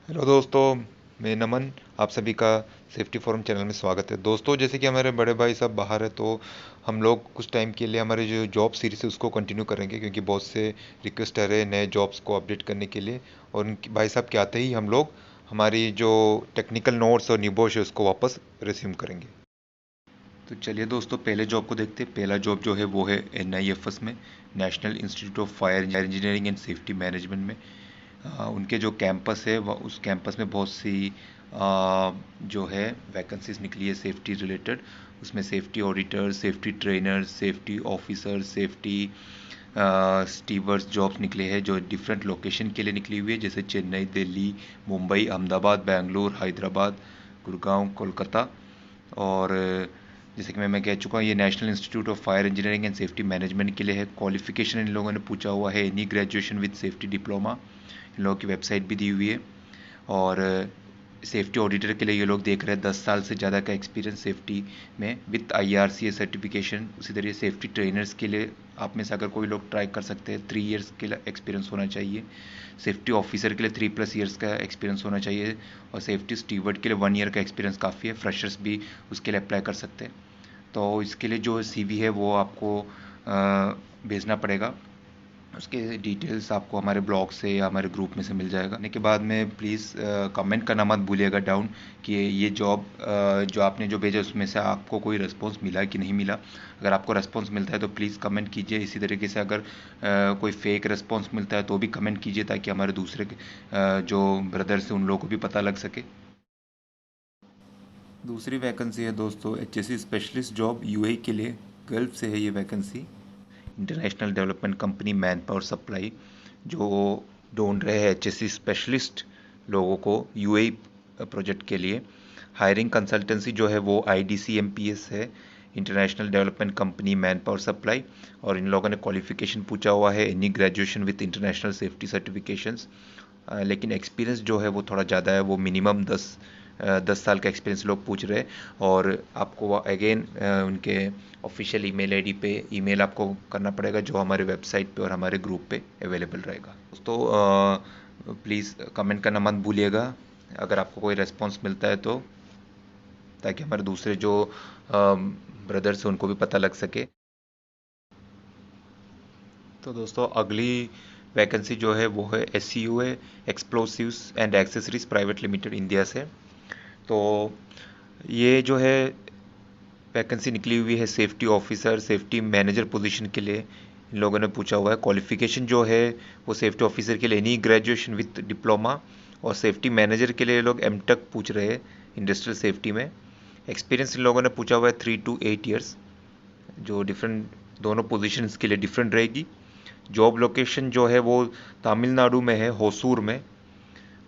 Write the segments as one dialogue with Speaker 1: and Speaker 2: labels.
Speaker 1: Hello दोस्तों, मैं नमन। आप सभी का सेफ्टी फोरम चैनल में स्वागत है। दोस्तों, जैसे कि हमारे बड़े भाई सब बाहर है, तो हम लोग कुछ टाइम के लिए हमारे जो जॉब सीरीज है उसको कंटिन्यू करेंगे, क्योंकि बहुत से रिक्वेस्ट आ रहे हैं नए जॉब्स को अपडेट करने के लिए। और उनके भाई साहब के आते ही हम लोग हमारी जो टेक्निकल नोट्स और निबोश है उसको वापस रिज्यूम करेंगे। तो चलिए दोस्तों, पहले जॉब को देखते हैं। पहला जॉब जो है वो है NIFS में, national institute of fire engineering and safety management में। उनके जो कैंपस है वह उस कैंपस में बहुत सी जो है वैकेंसीज निकली है सेफ्टी रिलेटेड। उसमें safety auditor, safety trainer, safety officer, safety stewards jobs निकले हैं जो डिफरेंट लोकेशन के लिए निकली हुई है, जैसे चेन्नई, दिल्ली, मुंबई, अहमदाबाद, बेंगलुरु, हैदराबाद, गुड़गांव, कोलकाता। और जैसे कि मैं कह चुका हूँ, ये national institute of fire engineering and safety management के लिए है। क्वालिफिकेशन इन लोगों ने पूछा हुआ है any graduation with safety diploma. इन लोगों की वेबसाइट भी दी हुई है। और सेफ्टी ऑडिटर के लिए ये लोग देख रहे हैं 10 साल से ज़्यादा का एक्सपीरियंस सेफ्टी में विथ IRCA सर्टिफिकेशन। उसी तरीके सेफ्टी ट्रेनर्स के लिए आप में से अगर कोई लोग ट्राई कर सकते हैं, 3 इयर्स के लिए एक्सपीरियंस होना चाहिए। सेफ्टी ऑफिसर के लिए 3+ इयर्स का एक्सपीरियंस होना चाहिए। और सेफ्टी स्टीवर्ड के लिए 1 ईयर का एक्सपीरियंस काफ़ी है। फ्रेशर्स भी उसके लिए अप्लाई कर सकते हैं। तो इसके लिए जो CV है वो आपको भेजना पड़ेगा। उसके डिटेल्स आपको हमारे ब्लॉग से या हमारे ग्रुप में से मिल जाएगा। आने के बाद में प्लीज़ कमेंट करना मत भूलिएगा डाउन कि ये जॉब जो आपने जो भेजा उसमें से आपको कोई रिस्पॉन्स मिला कि नहीं मिला। अगर आपको रिस्पॉन्स मिलता है तो प्लीज़ कमेंट कीजिए। इसी तरीके से अगर कोई फेक रिस्पॉन्स मिलता है तो भी कमेंट कीजिए, ताकि हमारे दूसरे जो ब्रदर्स हैं उन लोगों को भी पता लग सके। दूसरी वैकेंसी है दोस्तों HSC स्पेशलिस्ट जॉब UAE के लिए। गल्फ से है ये vacancy. International development company man power supply जो ढूंढ रहे हैं HSC स्पेशलिस्ट लोगों को UAE प्रोजेक्ट के लिए। हायरिंग कंसल्टेंसी जो है वो IDCMPS है, international development company man power supply. और इन लोगों ने क्वालिफिकेशन पूछा हुआ है any graduation with international safety certifications. लेकिन एक्सपीरियंस जो है वो थोड़ा ज़्यादा है, वो मिनिमम 10 साल का एक्सपीरियंस लोग पूछ रहे हैं। और आपको अगेन उनके ऑफिशियल ईमेल आईडी पे ईमेल आपको करना पड़ेगा, जो हमारे वेबसाइट पे और हमारे ग्रुप पे अवेलेबल रहेगा। दोस्तों प्लीज़ कमेंट करना मत भूलिएगा अगर आपको कोई रेस्पॉन्स मिलता है तो, ताकि हमारे दूसरे जो ब्रदर्स हैं उनको भी पता लग सके। तो दोस्तों, अगली वैकेंसी जो है वो है SCUA explosives and accessories private limited India से। तो ये जो है वैकेंसी निकली हुई है safety officer, safety manager position के लिए। इन लोगों ने पूछा हुआ है क्वालिफिकेशन जो है वो सेफ्टी ऑफिसर के लिए एनी ग्रेजुएशन विथ डिप्लोमा। और सेफ्टी मैनेजर के लिए लोग M.Tech पूछ रहे हैं इंडस्ट्रियल सेफ्टी में। एक्सपीरियंस इन लोगों ने पूछा हुआ है 3 to 8 years, जो डिफरेंट दोनों पोजीशंस के लिए डिफरेंट रहेगी। जॉब लोकेशन जो है वो तमिलनाडु में है, होसूर में।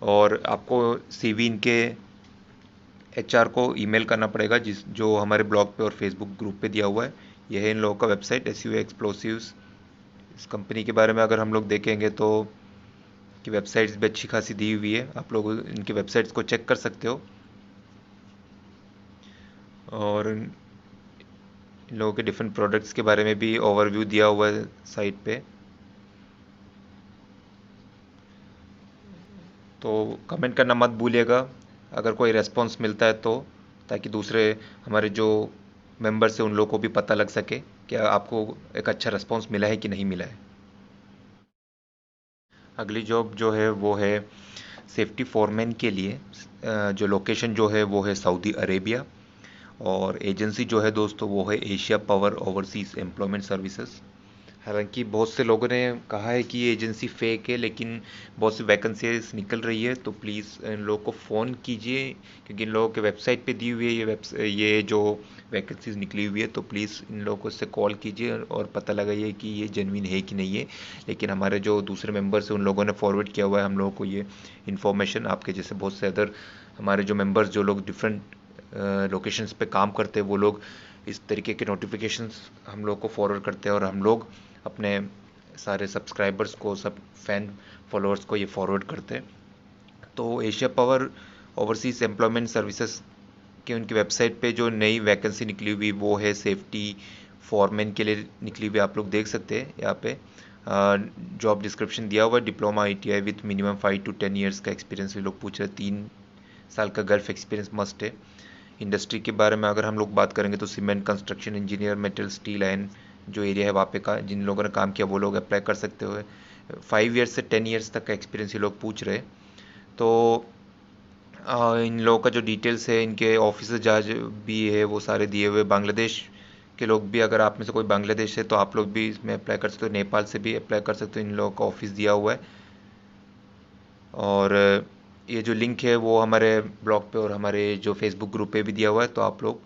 Speaker 1: और आपको CV इनके HR को ईमेल करना पड़ेगा, जिस जो हमारे ब्लॉग पे और फेसबुक ग्रुप पे दिया हुआ है। यह है इन लोगों का वेबसाइट SUA एक्सप्लोसिव्स। इस कंपनी के बारे में अगर हम लोग देखेंगे तो की वेबसाइट्स भी अच्छी खासी दी हुई है, आप लोग इनकी वेबसाइट्स को चेक कर सकते हो। और इन लोगों के डिफरेंट प्रोडक्ट्स के बारे में भी ओवरव्यू दिया हुआ है साइट पे। तो कमेंट करना मत भूलिएगा अगर कोई रेस्पॉन्स मिलता है तो, ताकि दूसरे हमारे जो मेंबर्स हैं उन लोगों को भी पता लग सके कि आपको एक अच्छा रेस्पॉन्स मिला है कि नहीं मिला है। अगली जॉब जो है वो है सेफ्टी फोरमैन के लिए। जो लोकेशन जो है वो है सऊदी अरेबिया। और एजेंसी जो है दोस्तों वो है Asia power overseas employment services. हालांकि बहुत से लोगों ने कहा है कि ये एजेंसी फेक है, लेकिन बहुत सी वैकेंसीज निकल रही है। तो प्लीज़ इन लोगों को फ़ोन कीजिए, क्योंकि इन लोगों के वेबसाइट पे दी हुई है ये जो वैकेंसीज निकली हुई है। तो प्लीज़ इन लोगों को से कॉल कीजिए और पता लगाइए कि ये जेन्युइन है कि नहीं है। लेकिन हमारे जो दूसरे मेंबर्स हैं उन लोगों ने फॉरवर्ड किया हुआ है हम लोगों को ये इन्फॉर्मेशन। आपके जैसे बहुत से अदर हमारे जो मेंबर्स जो लोग डिफरेंट लोकेशंस पे काम करते हैं वो लोग इस तरीके के नोटिफिकेशंस हम लोग को फॉरवर्ड करते हैं। और हम लोग अपने सारे सब्सक्राइबर्स को, सब फैन फॉलोअर्स को ये फॉरवर्ड करते हैं। तो Asia power overseas employment services के उनकी वेबसाइट पे जो नई वैकेंसी निकली हुई वो है सेफ्टी फॉरमैन के लिए निकली हुई। आप लोग देख सकते हैं यहाँ पे जॉब डिस्क्रिप्शन दिया हुआ है, diploma ITI with minimum 5 to 10 years का एक्सपीरियंस ये लोग पूछ रहे हैं, 3 साल का गल्फ एक्सपीरियंस मस्ट है। इंडस्ट्री के बारे में अगर हम लोग बात करेंगे तो cement, construction, engineer, metal, steel, ion जो एरिया है वहाँ पे का जिन लोगों ने काम किया वो लोग अप्लाई कर सकते हुए। 5 ईयर्स से 10 ईयर्स तक का एक्सपीरियंस ये लोग पूछ रहे हैं। तो इन लोगों का जो डिटेल्स है, इनके ऑफिस जहाँ भी है वो सारे दिए हुए। बांग्लादेश के लोग भी, अगर आप में से कोई बांग्लादेश है तो आप लोग भी इसमें अप्लाई कर सकते हो, नेपाल से भी अप्लाई कर सकते हो, इन लोगों का ऑफिस दिया हुआ है। और ये जो लिंक है वो हमारे ब्लॉग पे और हमारे जो फेसबुक ग्रुप पे भी दिया हुआ है, तो आप लोग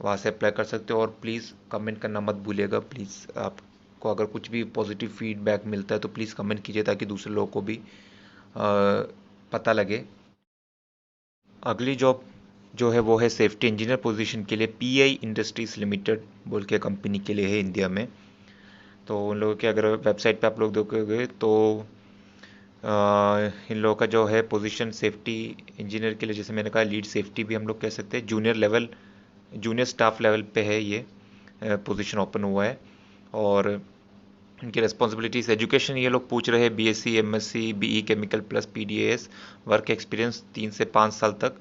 Speaker 1: वहाँ से अप्लाई कर सकते हो। और प्लीज़ कमेंट करना मत भूलिएगा, प्लीज़ आपको अगर कुछ भी पॉजिटिव फीडबैक मिलता है तो प्लीज़ कमेंट कीजिए ताकि दूसरे लोगों को भी पता लगे। अगली जॉब जो है वो है सेफ्टी इंजीनियर पोजीशन के लिए, PI इंडस्ट्रीज लिमिटेड बोल के कंपनी के लिए है इंडिया में। तो उन लोगों के अगर वेबसाइट पे आप लोग देखोगे तो इन लोगों का जो है पोजीशन सेफ्टी इंजीनियर के लिए, जैसे मैंने कहा लीड सेफ्टी भी हम लोग कह सकते हैं, जूनियर स्टाफ लेवल पे है ये पोजीशन ओपन हुआ है। और इनकी रिस्पॉन्सिबिलिटीज, एजुकेशन ये लोग पूछ रहे हैं BSc MSc BE chemical plus PDAS, work experience 3 से 5 साल तक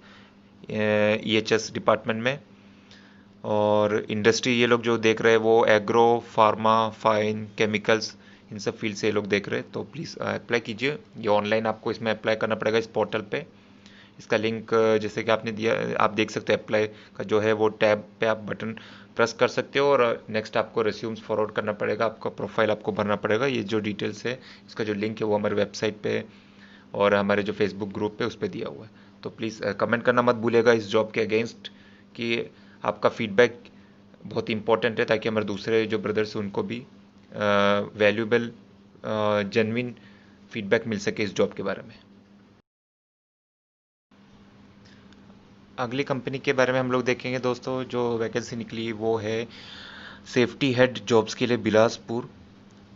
Speaker 1: EHS डिपार्टमेंट में। और इंडस्ट्री ये लोग जो देख रहे हैं वो एग्रो, फार्मा, फाइन, केमिकल्स, इन सब फील्ड से ये लोग देख रहे हैं। तो प्लीज़ अप्लाई कीजिए। ये ऑनलाइन आपको इसमें अप्लाई करना पड़ेगा इस पोर्टल पे। इसका लिंक जैसे कि आपने दिया, आप देख सकते हो अप्लाई का जो है वो टैब पे आप बटन प्रेस कर सकते हो। और नेक्स्ट आपको रिज्यूम्स फॉरवर्ड करना पड़ेगा, आपका प्रोफाइल आपको भरना पड़ेगा। ये जो डिटेल्स है, इसका जो लिंक है वो हमारे वेबसाइट पे और हमारे जो फेसबुक ग्रुप पे उस पर दिया हुआ है। तो प्लीज़ कमेंट करना मत भूलिएगा इस जॉब के अगेंस्ट, कि आपका फीडबैक बहुत इंपॉर्टेंट है ताकि हमारे दूसरे जो ब्रदर्स हैं उनको भी वैल्यूबल जेन्युइन फीडबैक मिल सके इस जॉब के बारे में। अगली कंपनी के बारे में हम लोग देखेंगे दोस्तों, जो वैकेंसी निकली वो है सेफ्टी हेड जॉब्स के लिए बिलासपुर।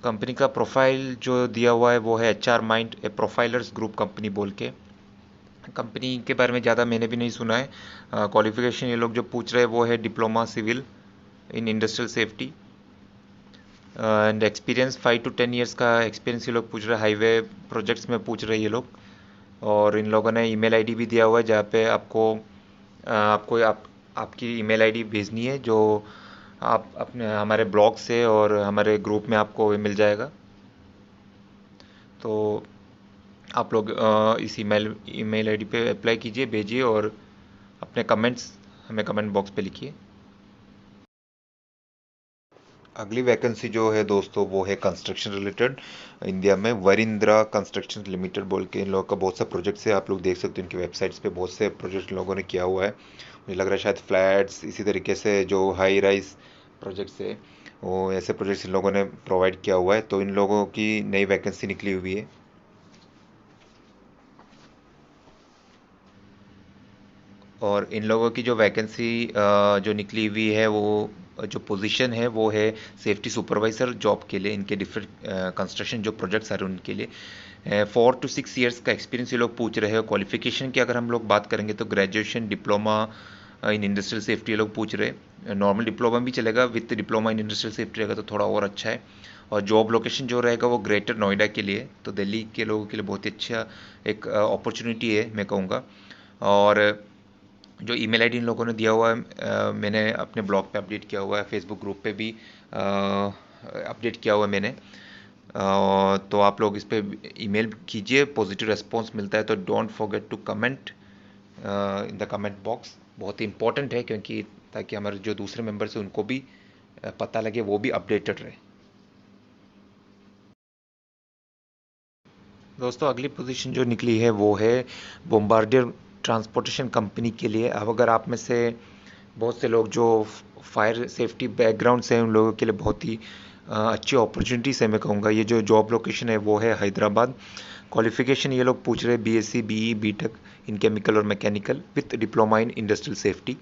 Speaker 1: कंपनी का प्रोफाइल जो दिया हुआ है वो है HR mind a profilers group company बोल के। कंपनी के बारे में ज़्यादा मैंने भी नहीं सुना है। क्वालिफिकेशन ये लोग जो पूछ रहे हैं वो है diploma civil in industrial safety and experience 5 to 10 years का एक्सपीरियंस ये लोग पूछ रहे हैं। हाईवे प्रोजेक्ट्स में पूछ रहे हैं ये लोग। और इन लोगों ने ईमेल आईडी भी दिया हुआ है जहाँ पे आपकी ईमेल आईडी भेजनी है, जो आप अपने हमारे ब्लॉग से और हमारे ग्रुप में आपको मिल जाएगा। तो आप लोग इस ईमेल आईडी पे अप्लाई कीजिए, भेजिए और अपने कमेंट्स हमें कमेंट बॉक्स पे लिखिए। अगली वैकेंसी जो है दोस्तों वो है कंस्ट्रक्शन रिलेटेड इंडिया में, वरिंद्रा कंस्ट्रक्शन लिमिटेड बोल के। इन लोगों का बहुत सा प्रोजेक्ट्स है, आप लोग देख सकते हो इनकी वेबसाइट्स पे बहुत से प्रोजेक्ट इन लोगों ने किया हुआ है। मुझे लग रहा है शायद फ्लैट्स, इसी तरीके से जो हाई राइज प्रोजेक्ट्स है वो ऐसे प्रोजेक्ट्स इन लोगों ने प्रोवाइड किया हुआ है। तो इन लोगों की नई वैकेंसी निकली हुई है। और इन लोगों की जो वैकेंसी जो निकली हुई है वो जो पोजीशन है वो है सेफ्टी सुपरवाइजर जॉब के लिए। इनके डिफरेंट कंस्ट्रक्शन जो प्रोजेक्ट्स आ रहे हैं उनके लिए 4 to 6 ईयर्स का एक्सपीरियंस ये लोग पूछ रहे हैं। क्वालिफिकेशन की अगर हम लोग बात करेंगे तो graduation, diploma in industrial safety ये लोग पूछ रहे हैं। नॉर्मल डिप्लोमा भी चलेगा, with diploma in industrial safety रहेगा तो थोड़ा और अच्छा है। और जॉब लोकेशन जो रहेगा वो ग्रेटर नोएडा के लिए, तो दिल्ली के लोगों के लिए बहुत ही अच्छा एक अपॉर्चुनिटी है मैं कहूँगा। और जो ईमेल आईडी इन लोगों ने दिया हुआ है मैंने अपने ब्लॉग पे अपडेट किया हुआ है, फेसबुक ग्रुप पे भी अपडेट किया हुआ है मैंने। तो आप लोग इस पे ईमेल कीजिए, पॉजिटिव रेस्पॉन्स मिलता है तो don't forget to comment in the comment box. बहुत ही इंपॉर्टेंट है क्योंकि ताकि हमारे जो दूसरे मेंबर्स हैं उनको भी पता लगे, वो भी अपडेटेड रहे। दोस्तों अगली पोजीशन जो निकली है वो है बोम्बार्डियर ट्रांसपोर्टेशन कंपनी के लिए। अब अगर आप में से बहुत से लोग जो फायर सेफ्टी बैकग्राउंड से हैं उन लोगों के लिए बहुत ही अच्छी अपॉर्चुनिटीज़ है मैं कहूँगा। ये जो जॉब लोकेशन है वो है हैदराबाद। क्वालिफिकेशन ये लोग पूछ रहे हैं BSc BE BTech in chemical और mechanical with diploma in industrial safety.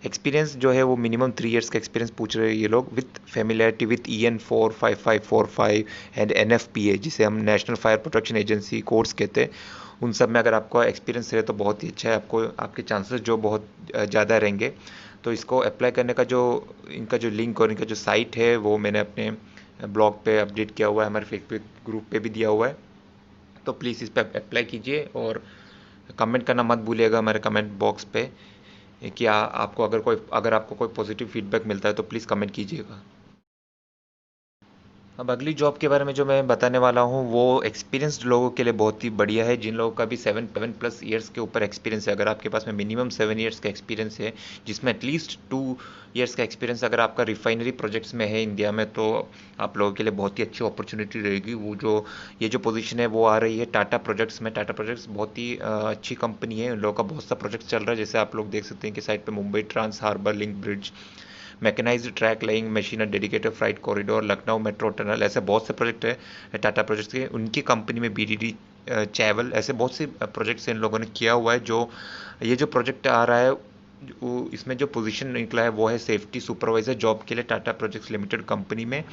Speaker 1: Experience जो है वो मिनिमम 3 ईयर्स का एक्सपीरियंस पूछ रहे हैं ये लोग, with familiarity with EN 45545 and NFPA जिसे हम national fire protection agency course कहते हैं। उन सब में अगर आपका एक्सपीरियंस है तो बहुत ही अच्छा है, आपको आपके चांसेस जो बहुत ज़्यादा रहेंगे। तो इसको अप्लाई करने का जो इनका जो लिंक और इनका जो साइट है वो मैंने अपने ब्लॉग पे अपडेट किया हुआ है, हमारे फेसबुक ग्रुप पे भी दिया हुआ है। तो प्लीज़ इस पर अप्लाई कीजिए और कमेंट करना मत भूलिएगा हमारे कमेंट बॉक्स पे कि आपको अगर आपको कोई पॉजिटिव फीडबैक मिलता है तो प्लीज़ कमेंट कीजिएगा। अब अगली जॉब के बारे में जो मैं बताने वाला हूँ वो एक्सपीरियंस्ड लोगों के लिए बहुत ही बढ़िया है, जिन लोगों का भी 7+ ईयर्स के ऊपर एक्सपीरियंस है। अगर आपके पास में मिनिमम 7 ईयर्स का एक्सपीरियंस है, जिसमें एटलीस्ट 2 ईयर्स का एक्सपीरियंस अगर आपका रिफाइनरी प्रोजेक्ट्स में है इंडिया में, तो आप लोगों के लिए बहुत ही अच्छी अपॉर्चुनिटी रहेगी। ये जो पोजीशन है वो आ रही है टाटा प्रोजेक्ट्स में। टाटा प्रोजेक्ट्स बहुत ही अच्छी कंपनी है, उन लोगों का बहुत सा प्रोजेक्ट चल रहा है, जैसे आप लोग देख सकते हैं कि साइड पे Mumbai trans harbour link bridge, mechanised track laying machine, dedicated freight corridor, Lucknow metro tunnel, ऐसे बहुत से प्रोजेक्ट है टाटा प्रोजेक्ट्स के। उनकी कंपनी में बीडीडी चैवल, ऐसे बहुत से प्रोजेक्ट्स इन लोगों ने किया हुआ है। ये जो प्रोजेक्ट आ रहा है इसमें जो पोजीशन निकला है वो है सेफ्टी सुपरवाइजर जॉब के लिए टाटा प्रोजेक्ट्स लिमिटेड कंपनी में।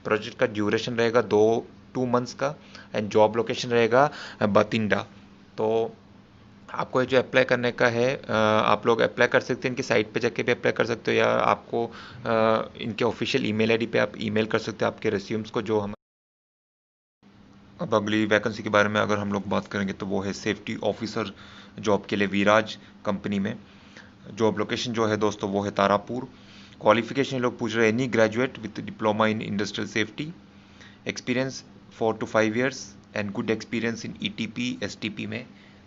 Speaker 1: प्रोजेक्ट का ड्यूरेशन रहेगा 2 मंथ्स का एंड जॉब लोकेशन रहेगा बतिंडा। तो आपको ये जो अप्लाई करने का है, आप लोग अप्लाई कर सकते हैं, इनकी साइट पे जाके भी अप्लाई कर सकते हो, या आपको इनके ऑफिशियल ईमेल आईडी पे आप ईमेल कर सकते हो आपके रिज्यूम्स को जो हम। अब अगली वैकेंसी के बारे में अगर हम लोग बात करेंगे तो वो है सेफ्टी ऑफिसर जॉब के लिए विराज कंपनी में। जॉब लोकेशन जो है दोस्तों वो है तारापुर। क्वालिफिकेशन लोग पूछ रहे हैं any graduate with diploma in industrial safety, experience 4 to 5 years and good experience in ETP STP में।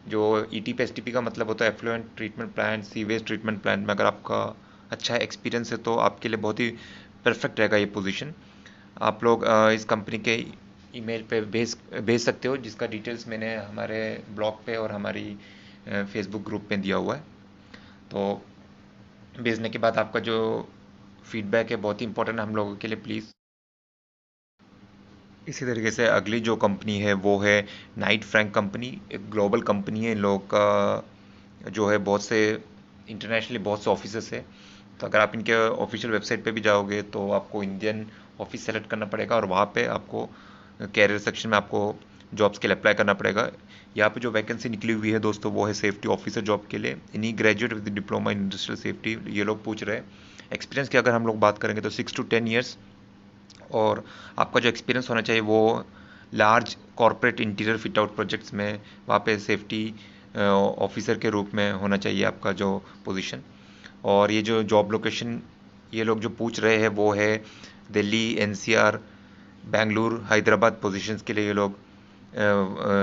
Speaker 1: जो ईटीपी एसटीपी का मतलब होता है effluent treatment plant, sewage treatment plant में अगर आपका अच्छा एक्सपीरियंस है तो आपके लिए बहुत ही परफेक्ट रहेगा ये पोजीशन। आप लोग इस कंपनी के ईमेल पे भेज सकते हो, जिसका डिटेल्स मैंने हमारे ब्लॉग पे और हमारी फेसबुक ग्रुप पे दिया हुआ है। तो भेजने के बाद आपका जो फीडबैक है बहुत ही इंपॉर्टेंट है हम लोगों के लिए, प्लीज़। इसी तरीके से अगली जो कंपनी है वो है नाइट फ्रैंक कंपनी। एक ग्लोबल कंपनी है, इन लोगों का जो है बहुत से इंटरनेशनली बहुत से ऑफिसेस है। तो अगर आप इनके ऑफिशियल वेबसाइट पे भी जाओगे तो आपको इंडियन ऑफिस सेलेक्ट करना पड़ेगा और वहाँ पे आपको कैरियर सेक्शन में आपको जॉब्स के लिए अप्लाई करना पड़ेगा। यहाँ पे जो वैकेंसी निकली हुई है दोस्तों वो है सेफ्टी ऑफिसर जॉब के लिए, इन्हीं graduate with diploma in industrial safety, ये लोग पूछ रहे हैं। एक्सपीरियंस की अगर हम लोग बात करेंगे तो 6 to 10 years, और आपका जो एक्सपीरियंस होना चाहिए वो large corporate interior fit out projects में, वहाँ पे सेफ्टी ऑफिसर के रूप में होना चाहिए आपका जो पोजीशन। और ये जो जॉब लोकेशन ये लोग जो पूछ रहे हैं वो है दिल्ली, एनसीआर, बेंगलुरु, हैदराबाद पोजीशंस के लिए ये लोग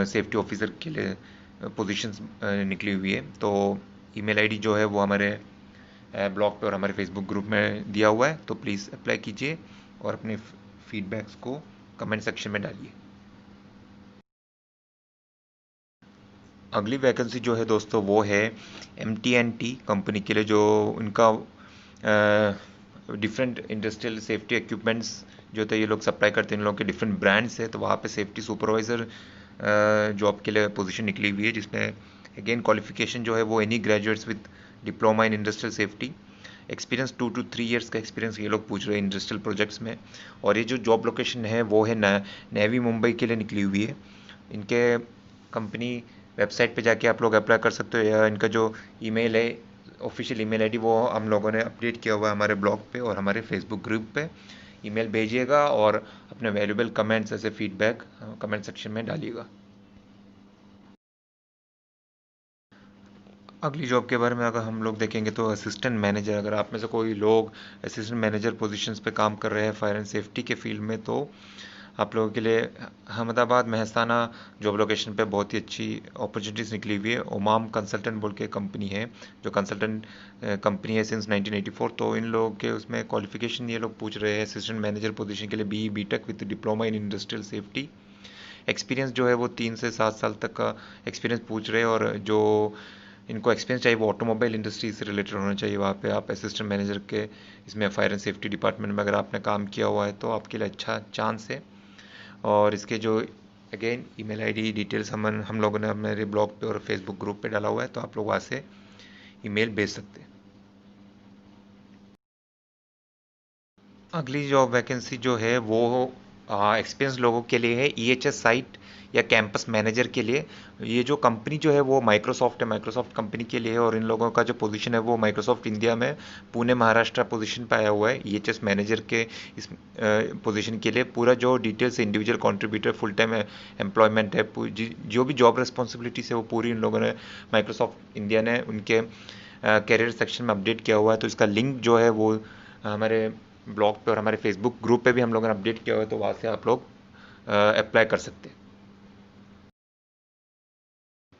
Speaker 1: सेफ्टी ऑफिसर के लिए पोजीशंस निकली हुई है। तो ईमेल आईडी जो है वो हमारे ब्लॉग पे और हमारे फेसबुक ग्रुप में दिया हुआ है, तो प्लीज़ अप्लाई कीजिए और अपने फीडबैक्स को कमेंट सेक्शन में डालिए। अगली वैकेंसी जो है दोस्तों वो है MT&T कंपनी के लिए, जो उनका डिफरेंट इंडस्ट्रियल सेफ्टी इक्विपमेंट्स जो थे ये लोग सप्लाई करते हैं, इन लोगों के डिफरेंट ब्रांड्स है। तो वहाँ पे सेफ्टी सुपरवाइज़र जॉब के लिए पोजीशन निकली हुई है, जिसमें अगेन क्वालिफिकेशन जो है वो any graduates with diploma in industrial safety, experience 2 to 3 years का एक्सपीरियंस ये लोग पूछ रहे हैं इंडस्ट्रियल प्रोजेक्ट्स में। और ये जो जॉब लोकेशन है वो है नेवी मुंबई के लिए निकली हुई है। इनके कंपनी वेबसाइट पे जाके आप लोग अप्लाई कर सकते हो, या इनका जो ईमेल है ऑफिशियल ईमेल आईडी वो हम लोगों ने अपडेट किया हुआ है हमारे ब्लॉग पे और हमारे फेसबुक ग्रुप पे। ईमेल भेजिएगा और अपने वैल्यूबल कमेंट्स ऐसे फीडबैक कमेंट सेक्शन में डालिएगा। अगली जॉब के बारे में अगर हम लोग देखेंगे तो असिस्टेंट मैनेजर, अगर आप में से कोई लोग असिस्टेंट मैनेजर पोजीशंस पे काम कर रहे हैं फायर एंड सेफ्टी के फील्ड में, तो आप लोगों के लिए अहमदाबाद मेहसाना जॉब लोकेशन पे बहुत ही अच्छी अपॉर्चुनिटीज़ निकली हुई है। ओमाम कंसल्टेंट बोल के कंपनी है, जो कंसल्टेंट कंपनी है सिंस 1984। तो इन लोगों के उसमें क्वालिफिकेशन ये लोग पूछ रहे हैं असिस्टेंट मैनेजर पोजीशन के लिए BE/BTech with diploma in industrial safety. Experience जो है वो 3 से 7 साल तक का एक्सपीरियंस पूछ रहे हैं, और जो इनको एक्सपीरियंस चाहिए वो ऑटोमोबाइल इंडस्ट्री से रिलेटेड होना चाहिए। वहाँ पे आप असिस्टेंट मैनेजर के इसमें फायर एंड सेफ्टी डिपार्टमेंट में अगर आपने काम किया हुआ है तो आपके लिए अच्छा चांस है। और इसके जो अगेन ईमेल आईडी डिटेल्स हम लोगों ने मेरे ब्लॉग पे और फेसबुक ग्रुप पे डाला हुआ है, तो आप लोग वहाँ से ईमेल भेज सकते हैं। अगली जॉब वैकेंसी जो है वो एक्सपीरियंस लोगों के लिए है EHS साइट या कैंपस मैनेजर के लिए। ये जो कंपनी जो है वो माइक्रोसॉफ्ट है, माइक्रोसॉफ्ट कंपनी के लिए है, और इन लोगों का जो पोजीशन है वो माइक्रोसॉफ्ट इंडिया में पुणे महाराष्ट्र पोजीशन पे आया हुआ है ईएचएस मैनेजर के इस पोजीशन के लिए। पूरा जो details individual contributor full time employment है, जो भी जॉब रिस्पॉन्सिबिलिटीज है वो पूरी इन लोगों ने माइक्रोसॉफ्ट इंडिया ने उनके कैरियर सेक्शन में अपडेट किया हुआ है। तो इसका लिंक जो है वो हमारे ब्लॉग पे और हमारे फेसबुक ग्रुप पे भी हम लोगों ने अपडेट किया हुआ है, तो वहाँ से आप लोग अप्लाई कर सकते हैं।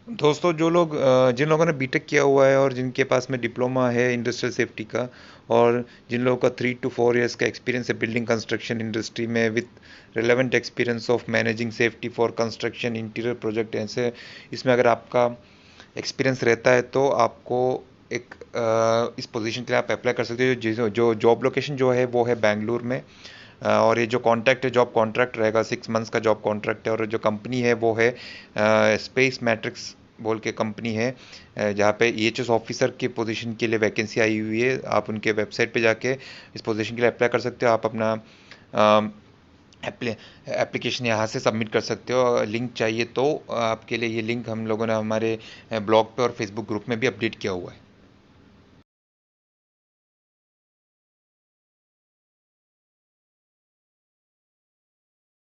Speaker 1: दोस्तों जो लोग जिन लोगों ने बीटेक किया हुआ है और जिनके पास में डिप्लोमा है इंडस्ट्रियल सेफ्टी का, और जिन लोगों का 3 to 4 years का एक्सपीरियंस है बिल्डिंग कंस्ट्रक्शन इंडस्ट्री में with relevant experience of managing safety for construction interior project, ऐसे इसमें अगर आपका एक्सपीरियंस रहता है तो आपको एक इस पोजीशन के लिए आप अप्लाई कर सकते हो। जो जॉब लोकेशन जो है वो है बेंगलुरु में। और ये जो कॉन्ट्रैक्ट है, जॉब कॉन्ट्रैक्ट रहेगा, 6 months का जॉब कॉन्ट्रैक्ट है। और जो कंपनी है वो है स्पेस मैट्रिक्स बोल के कंपनी है, जहाँ पे ईएचएस ऑफिसर की पोजीशन के लिए वैकेंसी आई हुई है। आप उनके वेबसाइट पे जाके इस पोजीशन के लिए अप्लाई कर सकते हो। आप अपना एप्लीकेशन यहाँ से सबमिट कर सकते हो। लिंक चाहिए तो आपके लिए ये लिंक हम लोगों ने हमारे ब्लॉग पे और फेसबुक ग्रुप में भी अपडेट किया हुआ है।